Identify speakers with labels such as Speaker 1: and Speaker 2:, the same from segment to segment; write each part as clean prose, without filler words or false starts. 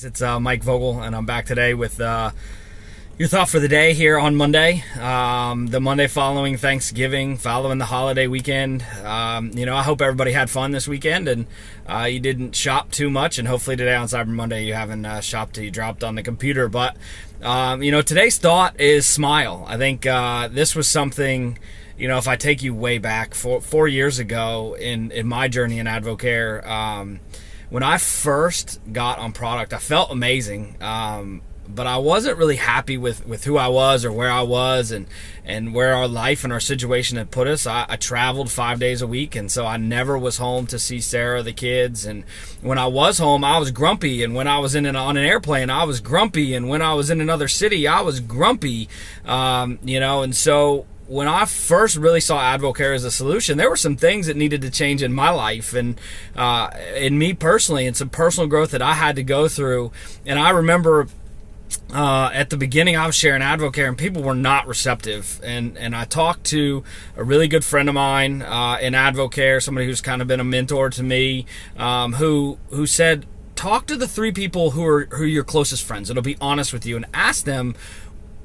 Speaker 1: It's Mike Vogel, and I'm back today with your thought for the day here on Monday, the Monday following Thanksgiving, following the holiday weekend. I hope everybody had fun this weekend and you didn't shop too much, and hopefully today on Cyber Monday you haven't shopped till you dropped on the computer. But, today's thought is smile. I think this was something, if I take you way back 4 years ago in my journey in Advocare, when I first got on product, I felt amazing, but I wasn't really happy with who I was or where I was and where our life and our situation had put us. I traveled 5 days a week, and so I never was home to see Sarah, the kids. And when I was home, I was grumpy, and when I was on an airplane, I was grumpy, and when I was in another city, I was grumpy, and so when I first really saw Advocare as a solution, there were some things that needed to change in my life and in me personally, and some personal growth that I had to go through. And I remember at the beginning I was sharing Advocare and people were not receptive. And I talked to a really good friend of mine in Advocare, somebody who's kind of been a mentor to me, who said, talk to the 3 people who are your closest friends that'll be honest with you, and ask them,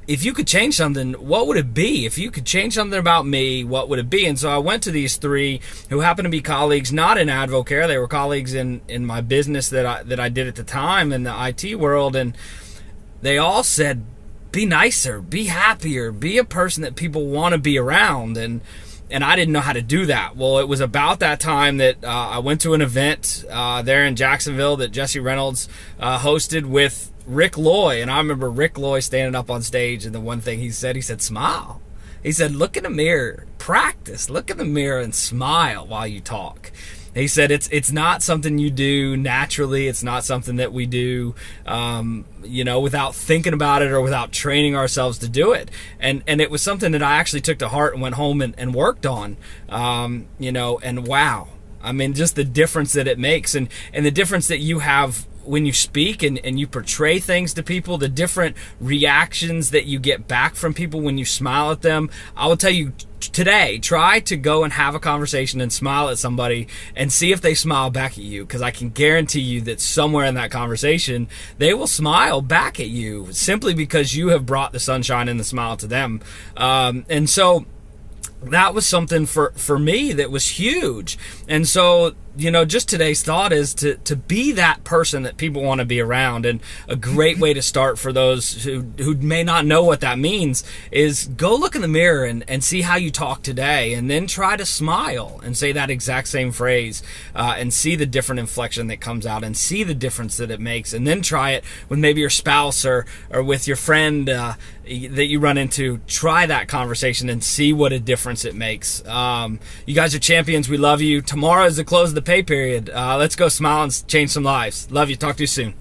Speaker 1: if you could change something, what would it be? If you could change something about me, what would it be? And so I went to these 3 who happened to be colleagues, not in Advocare. They were colleagues in my business that I did at the time in the IT world. And they all said, be nicer, be happier, be a person that people want to be around. And I didn't know how to do that. Well, it was about that time that I went to an event there in Jacksonville that Jesse Reynolds hosted with Rick Loy. And I remember Rick Loy standing up on stage, and the one thing he said, smile. He said, look in the mirror, practice, look in the mirror and smile while you talk. He said it's not something you do naturally. It's not something that we do, without thinking about it or without training ourselves to do it. And it was something that I actually took to heart and went home and worked on, and wow. I mean, just the difference that it makes and the difference that you have when you speak and you portray things to people, the different reactions that you get back from people when you smile at them. I will tell you today, try to go and have a conversation and smile at somebody and see if they smile back at you, because I can guarantee you that somewhere in that conversation they will smile back at you simply because you have brought the sunshine and the smile to them. And so that was something for me that was huge. And so, just today's thought is to be that person that people want to be around. And a great way to start for those who may not know what that means is go look in the mirror and see how you talk today, and then try to smile and say that exact same phrase and see the different inflection that comes out and see the difference that it makes. And then try it with maybe your spouse or with your friend that you run into. Try that conversation and see what a difference it makes. You guys are champions. We love you. Tomorrow is the close of the pay period. Let's go smile and change some lives. Love you. Talk to you soon.